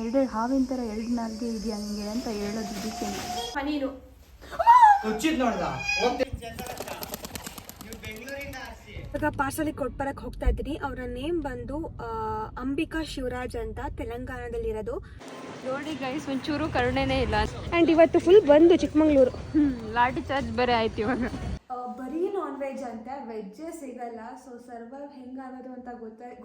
ಎರಡು ಹಾವಿನ ಥರ ಎರಡು ನಾಲ್ಗೆ ಇದೆಯಾ ನಿಮಗೆ ಅಂತ ಹೇಳೋದು ಇದಕ್ಕೆ. ನೀನು ಇವಾಗ ಪಾರ್ಸಲಿ ಕೊಟ್ಬರಕ್ಕೆ ಹೋಗ್ತಾ ಇದ್ದೀನಿ. ಅವರ ನೇಮ್ ಬಂದು ಅಂಬಿಕಾ ಶಿವರಾಜ್ ಅಂತ, ತೆಲಂಗಾಣದಲ್ಲಿರೋದು. ನೋಡಿ ಗೈಸ್, ಒಂಚೂರು ಕರುಣೆನೇ ಇಲ್ಲ. ಆ್ಯಂಡ್ ಇವತ್ತು ಫುಲ್ ಬಂದು ಚಿಕ್ಕಮಂಗ್ಳೂರು ಲಾಠಿ ಚಾರ್ಜ್ ಬೇರೆ ಆಯ್ತು ಇವಾಗ. ಬರೀ ನಾನ್ ವೆಜ್ ಅಂತೆ, ವೆಜ್ಜೇ ಸಿಗಲ್ಲ. ಸೊ ಸರ್ವೈವ್ ಹೆಂಗಾಗೋದು ಅಂತ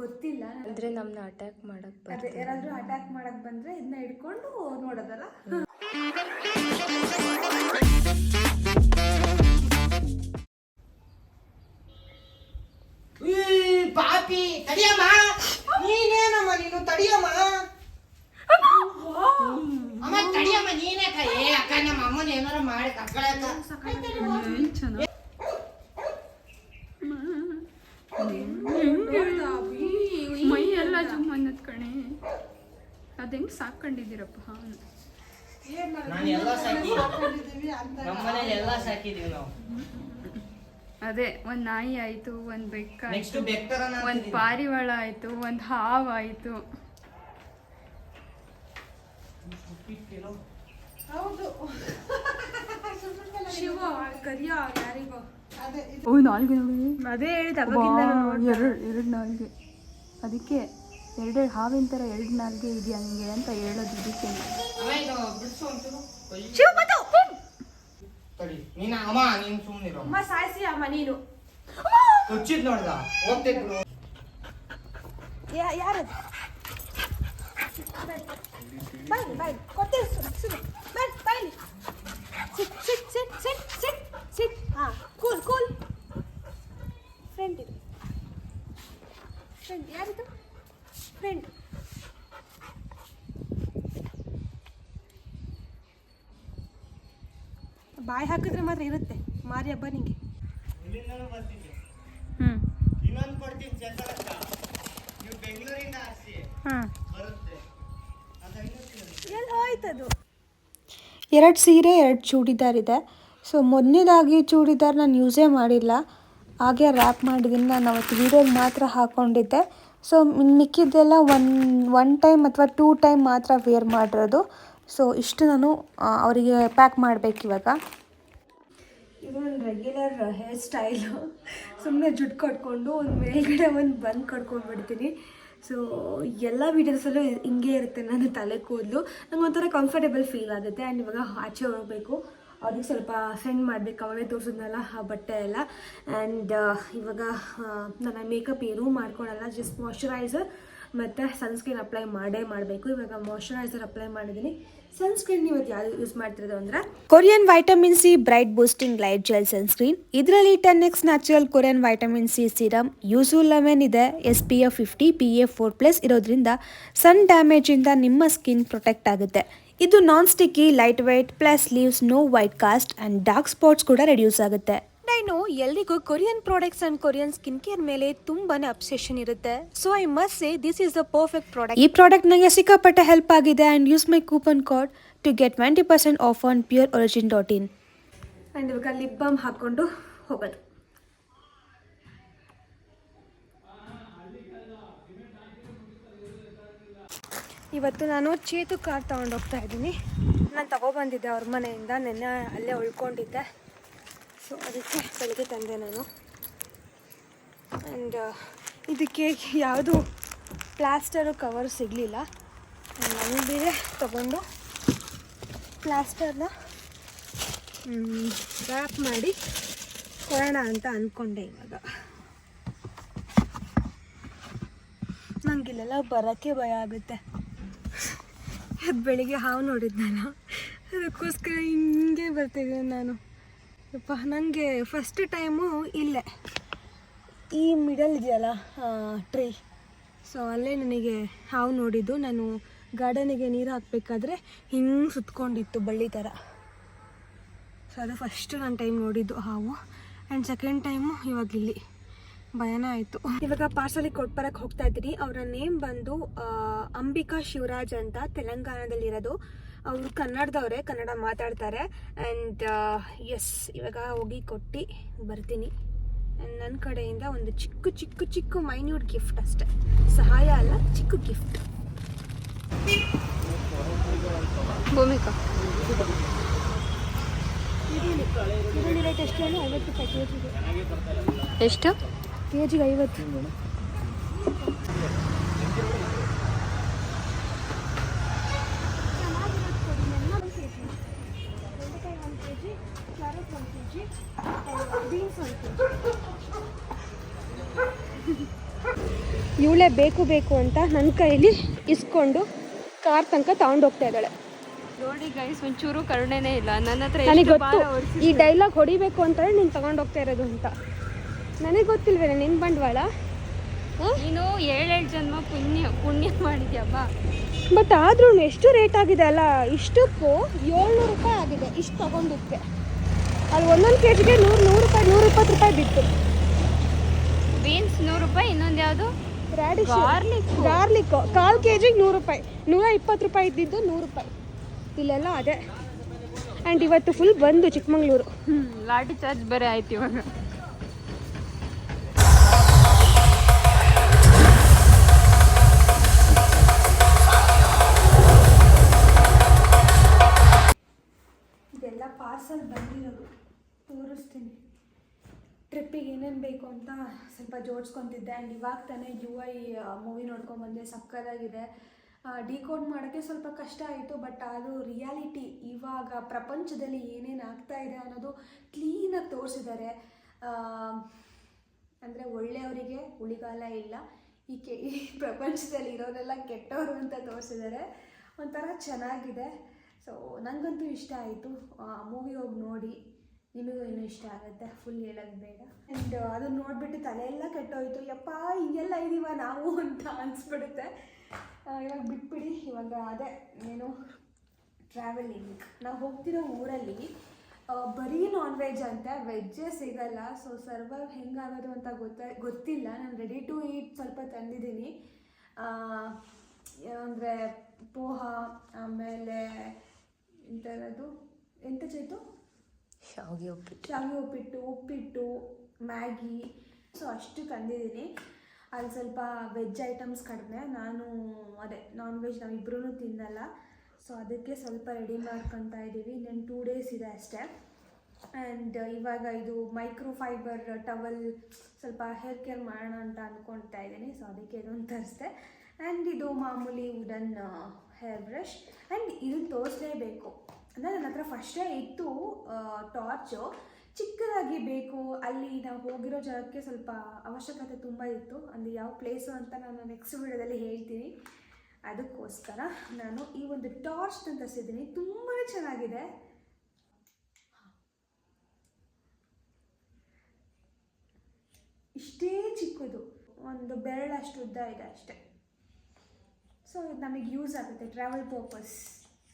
ಗೊತ್ತಿಲ್ಲ. ಅಂದರೆ ನಮ್ಮನ್ನ ಅಟ್ಯಾಕ್ ಮಾಡಕ್ಕೆ ಅದೇ ಯಾರಾದರೂ ಅಟ್ಯಾಕ್ ಮಾಡಕ್ಕೆ ಬಂದರೆ ಇದನ್ನ ಹಿಡ್ಕೊಂಡು ನೋಡೋದಲ್ಲ. ಪಾಪಿ ತಡಿಯಮ್ಮ, ನೀನೇನಮ್ಮ ನೀನು ತಡಿಯಮ್ಮ. ಅಮ್ಮ ತಡಿಯಮ್ಮ, ನೀನೇ ಏ ಅಕ್ಕ, ನಮ್ಮ ಅಮ್ಮನ ಏನಾರ ಮಾಡಿ ಕಕ್ಕಳಕ್ಕ. ಮೈ ಎಲ್ಲ ಜುಮ್ ಅನ್ನೋದ್ ಕಣೆ. ಅದ್ ಹೆಂಗ್ ಸಾಕೊಂಡಿದ್ದೀರಪ್ಪ. ನಾನು ಎಲ್ಲ ಸಾಕಿದ್ದೀವಿ, ನಮ್ಮನೇಲಿ ಎಲ್ಲ ಸಾಕಿದೀವಿ ನಾವು. ಅದೇ ಒಂದ್ ನಾಯಿ ಆಯ್ತು, ಒಂದ್ ಬೆಕ್ಕ ನೆಕ್ಸ್ಟ್ ಬೆಕ್ತರ, ಒಂದ್ ಪಾರಿವಾಳ ಆಯ್ತು, ಒಂದ್ ಹಾವು ಆಯ್ತು. ಹೌದು ಶಿವ ಕರಿಯ ಯಾರಿಗೋ ಓ ನಾಲ್ಗೆ ನೋಡಿ, ಅದೇ ಹೇಳಿದ ಎರಡು ನಾಲ್ಗೆ. ಅದಕ್ಕೆ ಎರಡು ಹಾವಿನ ಥರ ಎರಡು ನಾಲ್ಗೆ ಇದೆಯಾ ನಿಮಗೆ ಅಂತ ಹೇಳೋದು ಇದಕ್ಕೆ. ಶಿವ ಬಂತು. ತಡಿ ನೀನು ಅಮ್ಮ, ನೀನು ಸುಮ್ಮನಿರು. ಅಮ್ಮ ಸಾಯಿಸಿ ಅಮ್ಮ ನೀನು. ಹುಚ್ಚಿದ್ ನೋಡ್ದ ಹೋಗ್ತಿದ್ರು. ಯಾರದು? ಬೈಲಿ ಬೈಲಿ ಕೊಡ್ತೀವಿ ಸುಮ್ಮನೆ ಬೈಲಿ ಬೈಲಿ. ಸಿಟ್ ಸಿಟ್ ಸಿಟ್ ಸಿಟ್ ಸಿಟ್ ಸಿಟ್. ಹಾಂ ಕೂಲ್ ಕೂಲ್. ಫ್ರೆಂಡ್ ಇದು, ಫ್ರೆಂಡ್ ಯಾರಿದು? ಫ್ರೆಂಡ್. ಬಾಯಿ ಹಾಕಿದ್ರೆ ಮಾತ್ರ ಇರುತ್ತೆ. ಮಾರಿ ಹಬ್ಬ ನಿಂಗೆ. ಇನ್ನೊಂದು ಕೊಡ್ತೀನಿ ಚಂದ್ರಕ್ಕ, ನೀವು ಬೆಂಗಳೂರಿಂದ ಆಸಿ ಬರುತ್ತೆ. ಎಲ್ಲಿ ಹೋಯ್ತದು? 2 ಸೀರೆ 2 ಚೂಡಿದಾರ್ ಇದೆ. ಸೊ ಮೊದಲನೇದಾಗಿ ಚೂಡಿದಾರ್ ನಾನು ಯೂಸೇ ಮಾಡಿಲ್ಲ, ಹಾಗೆ ರ್ಯಾಪ್ ಮಾಡಿದ್ದೀನಿ. ನಾನು ಅವತ್ತು ವೀಡಿಯೋಗೆ ಮಾತ್ರ ಹಾಕ್ಕೊಂಡಿದ್ದೆ. ಸೊ ಮಿಕ್ಕಿದ್ದೆಲ್ಲ ಒನ್ ಟೈಮ್ ಅಥವಾ 2 ಟೈಮ್ ಮಾತ್ರ ವೇರ್ ಮಾಡಿರೋದು. ಸೊ ಇಷ್ಟು ನಾನು ಅವರಿಗೆ ಪ್ಯಾಕ್ ಮಾಡಬೇಕು ಇವಾಗ. ಇದು ಒಂದು ರೆಗ್ಯುಲರ್ ಹೇರ್ ಸ್ಟೈಲು. ಸುಮ್ಮನೆ ಜುಟ್ಟು ಕಟ್ಕೊಂಡು ಒಂದು ಮೇಲ್ಗಡೆ ಒಂದು ಬಂದ್ ಕಟ್ಕೊಂಡ್ಬಿಡ್ತೀನಿ. ಸೊ ಎಲ್ಲ ವೀಡಿಯೋಸಲ್ಲೂ ಹಿಂಗೆ ಇರುತ್ತೆ ನನ್ನ ತಲೆ ಕೂದಲು. ನಂಗೆ ಒಂಥರ ಕಂಫರ್ಟೇಬಲ್ ಫೀಲ್ ಆಗುತ್ತೆ. ಆ್ಯಂಡ್ ಇವಾಗ ಆಚೆ ಹೋಗಬೇಕು, ಅವ್ರಿಗೆ ಸ್ವಲ್ಪ ಸೆಂಡ್ ಮಾಡಬೇಕು. ಅವಳೇ ತೋರಿಸಿದ್ನಲ್ಲ ಆ ಬಟ್ಟೆ ಎಲ್ಲ. ಆ್ಯಂಡ್ ಇವಾಗ ನಾನು ಮೇಕಪ್ ಏನೂ ಮಾಡ್ಕೊಳಲ್ಲ, ಜಸ್ಟ್ ಮಾಯ್ಶ್ಚರೈಸರ್ ಮತ್ತು ಸನ್ಸ್ಕ್ರೀನ್ ಅಪ್ಲೈ ಮಾಡಬೇಕು. ಇವಾಗ ಮಾಯ್ಶ್ಚರೈಸರ್ ಅಪ್ಲೈ ಮಾಡಿದ್ದೀನಿ. ಸನ್ಸ್ಕ್ರೀನ್ ಇವತ್ತು ಯಾವುದು ಯೂಸ್ ಮಾಡ್ತಿರೋದು ಅಂದರೆ Korean vitamin C bright boosting light gel sunscreen. ಇದರಲ್ಲಿ 10x natural Korean vitamin C serum, use 11 ಇದೆ, SPF 50 PA 4+ ಇರೋದ್ರಿಂದ ಸನ್ ಡ್ಯಾಮೇಜಿಂದ ನಿಮ್ಮ ಸ್ಕಿನ್ ಪ್ರೊಟೆಕ್ಟ್ ಆಗುತ್ತೆ. ಇದು non sticky, light weight, plus leaves no white cast and dark spots ಕೂಡ reduce ಆಗುತ್ತೆ. ನಾನು ಎಲ್ರಿಗೂ Korean products and Korean skin care ಮೇಲೆ ತುಂಬಾನೇ ಅಬ್ಸೆಷನ್ ಇರುತ್ತೆ. So I must say this is the perfect product. ಈ ಪ್ರಾಡಕ್ಟ್ ನನಗೆ ಸಿಕ್ಕಾಪಟ್ಟೆ ಹೆಲ್ಪ್ ಆಗಿದೆ. And use my coupon code to get 20% off on pureorigin.in. And ಇವಾಗ ಲಿಪ್ ಬಾಮ್ ಹಾಕ್ಕೊಂಡು ಹೋಗೋದು. ಇವತ್ತು ನಾನು ಚೇತು ಕಾರ್ ತೊಗೊಂಡೋಗ್ತಾ ಇದ್ದೀನಿ. ನಾನು ತಗೊಬಂದಿದ್ದೆ ಅವ್ರ ಮನೆಯಿಂದ, ನೆನ್ನೆ ಅಲ್ಲೇ ಉಳ್ಕೊಂಡಿದ್ದೆ. ಸೊ ಅದಕ್ಕೆ ಬೆಳಗ್ಗೆ ತಂದೆ ನಾನು. ಆ್ಯಂಡ್ ಇದಕ್ಕೆ ಯಾವುದು ಪ್ಲಾಸ್ಟರು ಕವರ್ ಸಿಗಲಿಲ್ಲ. ನಾನು ಬೇರೆ ತಗೊಂಡು ಪ್ಲಾಸ್ಟರ್ನ ರ್ಯಾಪ್ ಮಾಡಿ ಕೊಡೋಣ ಅಂತ ಅಂದ್ಕೊಂಡೆ. ಇವಾಗ ನನಗಿಲ್ಲೆಲ್ಲ ಬರೋಕ್ಕೆ ಭಯ ಆಗುತ್ತೆ. ಅದು ಬೆಳಿಗ್ಗೆ ಹಾವು ನೋಡಿದ್ನಲ್ಲ, ಅದಕ್ಕೋಸ್ಕರ ಹಿಂಗೆ ಬರ್ತಿದ್ದೀನಿ ನಾನು. ಯಪ್ಪ, ನನಗೆ ಫಸ್ಟ್ ಟೈಮು ಇಲ್ಲೇ ಈ ಮಿಡಲ್ ಇದೆಯಲ್ಲ ಟ್ರೀ, ಸೊ ಅಲ್ಲೇ ನನಗೆ ಹಾವು ನೋಡಿದ್ದು. ನಾನು ಗಾರ್ಡನಿಗೆ ನೀರು ಹಾಕಬೇಕಾದ್ರೆ ಹಿಂಗೆ ಸುತ್ಕೊಂಡಿತ್ತು ಬಳ್ಳಿ ಥರ. ಸೊ ಅದು ಫಸ್ಟ್ ನಾನು ಟೈಮ್ ನೋಡಿದ್ದು ಹಾವು. ಆ್ಯಂಡ್ ಸೆಕೆಂಡ್ ಟೈಮು ಇವಾಗ ಇಲ್ಲಿ ಭಯನೇ ಆಯಿತು. ಇವಾಗ ಪಾರ್ಸಲಿಗೆ ಕೊಟ್ಬರಕ್ಕೆ ಹೋಗ್ತಾ ಇದ್ದೀನಿ. ಅವರ ನೇಮ್ ಬಂದು ಅಂಬಿಕಾ ಶಿವರಾಜ್ ಅಂತ, ತೆಲಂಗಾಣದಲ್ಲಿರೋದು. ಅವರು ಕನ್ನಡದವರೇ, ಕನ್ನಡ ಮಾತಾಡ್ತಾರೆ. ಆ್ಯಂಡ್ ಎಸ್, ಇವಾಗ ಹೋಗಿ ಕೊಟ್ಟು ಬರ್ತೀನಿ. ಆ್ಯಂಡ್ ನನ್ನ ಕಡೆಯಿಂದ ಒಂದು ಚಿಕ್ಕ ಚಿಕ್ಕ ಚಿಕ್ಕ ಮೈನ್ಯೂಟ್ ಗಿಫ್ಟ್ ಅಷ್ಟೆ, ಸಹಾಯ ಅಲ್ಲ, ಚಿಕ್ಕ ಗಿಫ್ಟ್. ಭೂಮಿಕಾ ಈರುಳ್ಳಿ ರೇಟ್ ಎಷ್ಟು ಹೇಳಿ? 50 ರೂಪಾಯಿ ಕೆ ಜಿಗೆ. ಎಷ್ಟು? ಕೆ ಜಿಗೆ 50. ಇವಳೇ ಬೇಕು ಅಂತ ನನ್ನ ಕೈಯಲ್ಲಿ ಇಸ್ಕೊಂಡು ಕಾರ್ ತನಕ ತಗೊಂಡು ಹೋಗ್ತಾ ಇದ್ದಾಳೆ. ನೋಡಿ ಗೈಸ್, ಒಂಚೂರು ಕರುಣೆನೇ ಇಲ್ಲ ನನ್ನ ಹತ್ರ. ನನಗೆ ಗೊತ್ತು ಈ ಡೈಲಾಗ್ ಹೊಡಿಬೇಕು ಅಂತಾನೆ ನೀನು ತಗೊಂಡು ಹೋಗ್ತಾ ಇರೋದು ಅಂತ. ನನಗೆ ಗೊತ್ತಿಲ್ವೇನೆ ನಿನ್ನ ಬಂಡವಾಳ. ನೀನು 7 ಜನ್ಮ ಪುಣ್ಯ ಮಾಡಿದ್ಯಪ್ಪ. ಬಟ್ ಆದ್ರೂ ಎಷ್ಟು ರೇಟ್ ಆಗಿದೆ ಅಲ್ಲ, ಇಷ್ಟಕ್ಕೂ 700 ರೂಪಾಯಿ ಆಗಿದೆ ಇಷ್ಟು ತಗೊಂಡಿದ್ದಕ್ಕೆ. ಅಲ್ಲಿ ಒಂದೊಂದು ಕೆ ಜಿಗೆ 100 ರೂಪಾಯಿ 120 ರೂಪಾಯಿ ಬಿತ್ತು. ಬೀನ್ಸ್ 100 ರೂಪಾಯಿ, ಇನ್ನೊಂದು ಯಾವುದು ಗಾರ್ಲಿಕ್ 1/4 ಕೆಜಿಗೆ 100 ರೂಪಾಯಿ, 120 ರೂಪಾಯಿ ಇದ್ದಿದ್ದು 100 ರೂಪಾಯಿ. ಇಲ್ಲೆಲ್ಲ ಅದೇ. ಆ್ಯಂಡ್ ಇವತ್ತು ಫುಲ್ ಬಂದು ಚಿಕ್ಕಮಂಗ್ಳೂರು. ಲಾಠಿ ಚಾರ್ಜ್ ಬೇರೆ ಆಯ್ತು ಇವಾಗ. ಇದೆಲ್ಲ ಪಾರ್ಸಲ್ ಬಂದಿರೋದು, ತೋರಿಸ್ತೀನಿ. ಟ್ರಿಪ್ಪಿಗೆ ಏನೇನು ಬೇಕು ಅಂತ ಸ್ವಲ್ಪ ಜೋಡಿಸ್ಕೊತಿದ್ದೆ. ಆ್ಯಂಡ್ ಇವಾಗ ತಾನೇ UI ಮೂವಿ ನೋಡ್ಕೊಂಬಂದೆ, ಸಕ್ಕತ್ತಾಗಿದೆ. ಡಿಕೋಡ್ ಮಾಡೋಕ್ಕೆ ಸ್ವಲ್ಪ ಕಷ್ಟ ಆಯಿತು, ಬಟ್ ಅದು ರಿಯಾಲಿಟಿ ಇವಾಗ ಪ್ರಪಂಚದಲ್ಲಿ ಏನೇನು ಆಗ್ತಾ ಇದೆ ಅನ್ನೋದು ಕ್ಲೀನಾಗಿ ತೋರಿಸಿದ್ದಾರೆ. ಅಂದರೆ ಒಳ್ಳೆಯವರಿಗೆ ಉಳಿಗಾಲ ಇಲ್ಲ, ಈ ಪ್ರಪಂಚದಲ್ಲಿ ಇರೋರೆಲ್ಲ ಕೆಟ್ಟವರು ಅಂತ ತೋರಿಸಿದ್ದಾರೆ. ಒಂಥರ ಚೆನ್ನಾಗಿದೆ. ಸೊ ನನಗಂತೂ ಇಷ್ಟ ಆಯಿತು. ಮೂವಿ ಹೋಗಿ ನೋಡಿ, ನಿಮಗೂ ಇನ್ನೂ ಇಷ್ಟ ಆಗುತ್ತೆ, ಫುಲ್ ಹೇಳೋದು ಬೇಡ. ಆ್ಯಂಡ್ ಅದನ್ನು ನೋಡಿಬಿಟ್ಟು ತಲೆಯೆಲ್ಲ ಕೆಟ್ಟೋಯ್ತು. ಯಪ್ಪ ಹಿಂಗೆಲ್ಲ ಇದೀವ ನಾವು ಅಂತ ಅನಿಸ್ಬಿಡುತ್ತೆ. ಇವಾಗ ಬಿಟ್ಬಿಡಿ. ಇವಾಗ ಅದೇ ಏನು ಟ್ರಾವೆಲಿಂಗ್. ನಾವು ಹೋಗ್ತಿರೋ ಊರಲ್ಲಿ ಬರೀ ನಾನ್ ವೆಜ್ ಅಂತ, ವೆಜ್ಜೇ ಸಿಗಲ್ಲ. ಸೊ ಸರ್ವೈವ್ ಹೆಂಗಾಗೋದು ಅಂತ ಗೊತ್ತಿಲ್ಲ. ನಾನು ರೆಡಿ ಟು ಈಟ್ ಸ್ವಲ್ಪ ತಂದಿದ್ದೀನಿ. ಅಂದರೆ ಪೋಹ, ಆಮೇಲೆ ಎಂಥದ್ದು ಎಂತ ಚೈತು ಶಾವಿಗೆ ಉಪ್ಪಿಟ್ಟು, ಮ್ಯಾಗಿ. ಸೊ ಅಷ್ಟು ತಂದಿದ್ದೀನಿ. ಅಲ್ಲಿ ಸ್ವಲ್ಪ ವೆಜ್ ಐಟಮ್ಸ್ ಕಡಿಮೆ. ನಾನು ಅದೇ ನಾನ್ ವೆಜ್ ನಾವಿಬ್ಬರೂ ತಿನ್ನಲ್ಲ. ಸೊ ಅದಕ್ಕೆ ಸ್ವಲ್ಪ ರೆಡಿ ಮಾಡ್ಕೊತಾ ಇದ್ದೀವಿ. ಇನ್ನೇನು 2 ಡೇಸ್ ಇದೆ ಅಷ್ಟೇ. ಆ್ಯಂಡ್ ಇವಾಗ ಇದು ಮೈಕ್ರೋ ಫೈಬರ್ ಟವಲ್ ಸ್ವಲ್ಪ ಹೇರ್ ಕೇರ್ ಮಾಡೋಣ ಅಂತ ಅಂದ್ಕೊಳ್ತಾ ಇದ್ದೀನಿ. ಸೊ ಅದಕ್ಕೆ ಇದೊಂದು ತರಿಸ್ದೆ. ಆ್ಯಂಡ್ ಇದು ಮಾಮೂಲಿ ವುಡನ್ ಹೇರ್ ಬ್ರಷ್. ಆ್ಯಂಡ್ ಇದನ್ನು ತೋರಿಸಲೇಬೇಕು ಅಂದರೆ ನನ್ನ ಹತ್ರ ಫಸ್ಟೇ ಇತ್ತು ಟಾರ್ಚು, ಚಿಕ್ಕದಾಗಿ ಬೇಕು. ಅಲ್ಲಿ ನಾವು ಹೋಗಿರೋ ಜಾಗಕ್ಕೆ ಸ್ವಲ್ಪ ಅವಶ್ಯಕತೆ ತುಂಬ ಇತ್ತು. ಅಲ್ಲಿ ಯಾವ ಪ್ಲೇಸು ಅಂತ ನಾನು ನೆಕ್ಸ್ಟ್ ವಿಡಿಯೋದಲ್ಲಿ ಹೇಳ್ತೀನಿ. ಅದಕ್ಕೋಸ್ಕರ ನಾನು ಈ ಒಂದು ಟಾರ್ಚ್ನ ತರಿಸಿದ್ದೀನಿ. ತುಂಬಾ ಚೆನ್ನಾಗಿದೆ. ಇಷ್ಟೇ ಚಿಕ್ಕದು, ಒಂದು ಬೆರಳಷ್ಟು ಉದ್ದ ಇದೆ ಅಷ್ಟೇ. ಸೊ ಇದು ನಮಗೆ ಯೂಸ್ ಆಗುತ್ತೆ ಟ್ರಾವೆಲ್ ಪರ್ಪಸ್.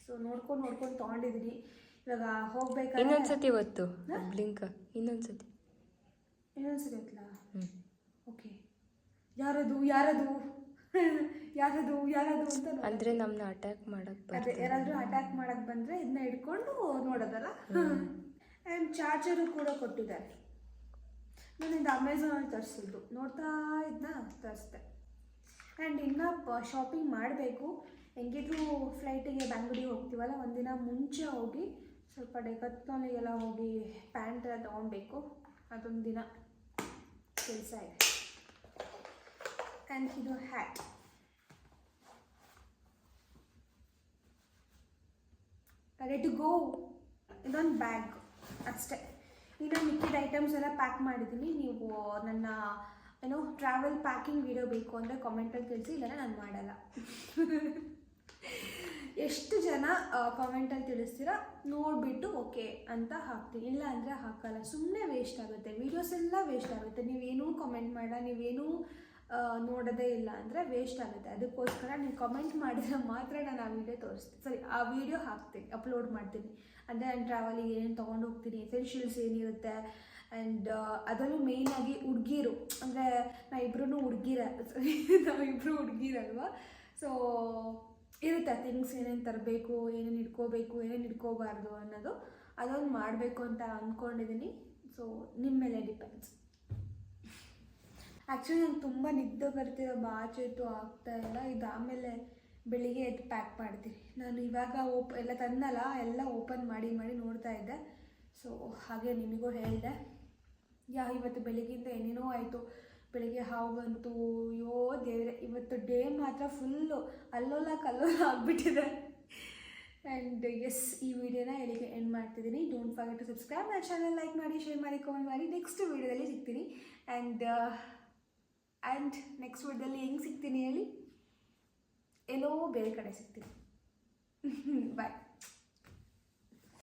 ಸೊ ನೋಡ್ಕೊಂಡು ತೊಗೊಂಡಿದ್ದೀನಿ. ಇವಾಗ ಹೋಗ್ಬೇಕಾದ್ರೆ ಇನ್ನೊಂದ್ಸತಿ ಹೊತ್ತು ಬ್ಲಿಂಕ್ ಇನ್ನೊಂದ್ಸತಿ ಹೊತ್ತಲ್ಲ. ಓಕೆ, ಯಾರದು ಅಂತ ಅಂದರೆ ನಮ್ಮನ್ನ ಅಟ್ಯಾಕ್ ಮಾಡಕ್ಕೆ ಅದೇ ಯಾರಾದರೂ ಅಟ್ಯಾಕ್ ಮಾಡಕ್ಕೆ ಬಂದರೆ ಇದನ್ನ ಹಿಡ್ಕೊಂಡು ನೋಡೋದಲ್ಲ. ಆ್ಯಂಡ್ ಚಾರ್ಜರು ಕೂಡ ಕೊಟ್ಟಿದ್ದಾರೆ. ನಾನು ಇದು ಅಮೆಝಾನಲ್ಲಿ ತರಿಸಿದ್ದು, ನೋಡ್ತಾ ಇದನ್ನ ತರಿಸ್ದೆ. ಆ್ಯಂಡ್ ಇನ್ನು ಶಾಪಿಂಗ್ ಮಾಡಬೇಕು. ಹೆಂಗಿದ್ರು ಫ್ಲೈಟಿಗೆ ಬ್ಯಾಂಗ್ಳೂರಿಗೆ ಹೋಗ್ತೀವಲ್ಲ, ಒಂದಿನ ಮುಂಚೆ ಹೋಗಿ ಸ್ವಲ್ಪ ಡೆಕತ್ಲಾನಿಗೆಲ್ಲ ಹೋಗಿ ಪ್ಯಾಂಟ್ ಎಲ್ಲ ತೊಗೊಳ್ಬೇಕು. ಅದೊಂದು ದಿನ ಕೆಲಸ ಇದೆ. ಆ್ಯಂಡ್ ಇದು ಹ್ಯಾಟ್. Ready to go. ಇದೊಂದು ಬ್ಯಾಗ್ ಅಷ್ಟೇ. ಇನ್ನು ಮಿಕ್ಕಿದ ಐಟಮ್ಸ್ ಎಲ್ಲ ಪ್ಯಾಕ್ ಮಾಡಿದ್ದೀನಿ. ನೀವು ನನ್ನ ಟ್ರಾವೆಲ್ ಪ್ಯಾಕಿಂಗ್ ವಿಡಿಯೋ ಬೇಕು ಅಂದರೆ ಕಾಮೆಂಟಲ್ಲಿ ತಿಳಿಸಿ, ಇಲ್ಲ ನಾನು ಮಾಡಲ್ಲ. ಎಷ್ಟು ಜನ ಕಾಮೆಂಟಲ್ಲಿ ತಿಳಿಸ್ತೀರಾ ನೋಡಿಬಿಟ್ಟು ಓಕೆ ಅಂತ ಹಾಕ್ತೀನಿ, ಇಲ್ಲ ಅಂದರೆ ಹಾಕಲ್ಲ. ಸುಮ್ಮನೆ ವೇಸ್ಟ್ ಆಗುತ್ತೆ, ವೀಡಿಯೋಸ್ ಎಲ್ಲ ವೇಸ್ಟ್ ಆಗುತ್ತೆ. ನೀವೇನೂ ಕಾಮೆಂಟ್ ಮಾಡಲ್ಲ, ನೀವೇನೂ ನೋಡೋದೇ ಇಲ್ಲ ಅಂದರೆ ವೇಸ್ಟ್ ಆಗುತ್ತೆ. ಅದಕ್ಕೋಸ್ಕರ ನೀವು ಕಾಮೆಂಟ್ ಮಾಡಿದ್ರೆ ಮಾತ್ರ ನಾನು ಆ ವಿಡಿಯೋ ಹಾಕ್ತೀನಿ, ಅಪ್ಲೋಡ್ ಮಾಡ್ತೀನಿ. ಅಂದರೆ ನಾನು ಟ್ರಾವೆಲಿಗೆ ಏನೇನು ತೊಗೊಂಡು ಹೋಗ್ತೀನಿ, ಎಸೆನ್ಷಿಯಲ್ಸ್ ಏನಿರುತ್ತೆ. ಆ್ಯಂಡ್ ಅದರಲ್ಲೂ ಮೇಯ್ನಾಗಿ ಹುಡುಗೀರು, ಅಂದರೆ ನಾವಿಬ್ರೂ ಹುಡುಗೀರಲ್ವ. ಸೊ ಇರುತ್ತೆ ಥಿಂಗ್ಸ್, ಏನೇನು ತರಬೇಕು, ಏನೇನು ಇಟ್ಕೋಬೇಕು, ಏನೇನು ಇಟ್ಕೋಬಾರ್ದು ಅನ್ನೋದು. ಅದೊಂದು ಮಾಡಬೇಕು ಅಂತ ಅಂದ್ಕೊಂಡಿದ್ದೀನಿ. ಸೊ ನಿಮ್ಮ ಮೇಲೆ ಡಿಪೆಂಡ್ಸ್. ಆ್ಯಕ್ಚುಲಿ ನಂಗೆ ತುಂಬ ನಿದ್ದೆ ಬರ್ತಿರೋ, ಬಾಚೆತ್ತು ಆಗ್ತಾಯಿಲ್ಲ. ಇದು ಆಮೇಲೆ ಬೆಳಿಗ್ಗೆ ಎದ್ದು ಪ್ಯಾಕ್ ಮಾಡ್ತೀನಿ. ನಾನು ಇವಾಗ ಎಲ್ಲ ತಂದಲ್ಲ, ಎಲ್ಲ ಓಪನ್ ಮಾಡಿ ನೋಡ್ತಾ ಇದ್ದೆ. ಸೊ ಹಾಗೆ ನಿಮಗೂ ಹೇಳಿದೆ. ಇವತ್ತು ಬೆಳಿಗ್ಗೆಯಿಂದ ಏನೇನೋ ಆಯಿತು. ಬೆಳಿಗ್ಗೆ ಹಾವು ಬಂತು, ಅಯ್ಯೋ ದೇವರೇ, ಇವತ್ತು ಡೇ ಮಾತ್ರ ಫುಲ್ಲು ಅಲ್ಲೋಲ ಕಲ್ಲೋಲ ಆಗಿಬಿಟ್ಟಿದೆ. ಆ್ಯಂಡ್ ಎಸ್, ಈ ವಿಡಿಯೋನ ಇಲ್ಲಿಗೆ ಎಂಡ್ ಮಾಡ್ತಿದ್ದೀನಿ. Don't forget to subscribe my channel, like ಮಾಡಿ, ಶೇರ್ ಮಾಡಿ, ಕಮೆಂಟ್ ಮಾಡಿ. ನೆಕ್ಸ್ಟ್ ವೀಡಿಯೋದಲ್ಲಿ ಸಿಗ್ತೀನಿ. ಆ್ಯಂಡ್ ನೆಕ್ಸ್ಟ್ ವೀಡಿಯೋದಲ್ಲಿ ಹೆಂಗೆ ಸಿಗ್ತೀನಿ ಹೇಳಿ? ಎಲ್ಲೋ ಬೇರೆ ಕಡೆ ಸಿಗ್ತೀನಿ. ಬಾಯ್.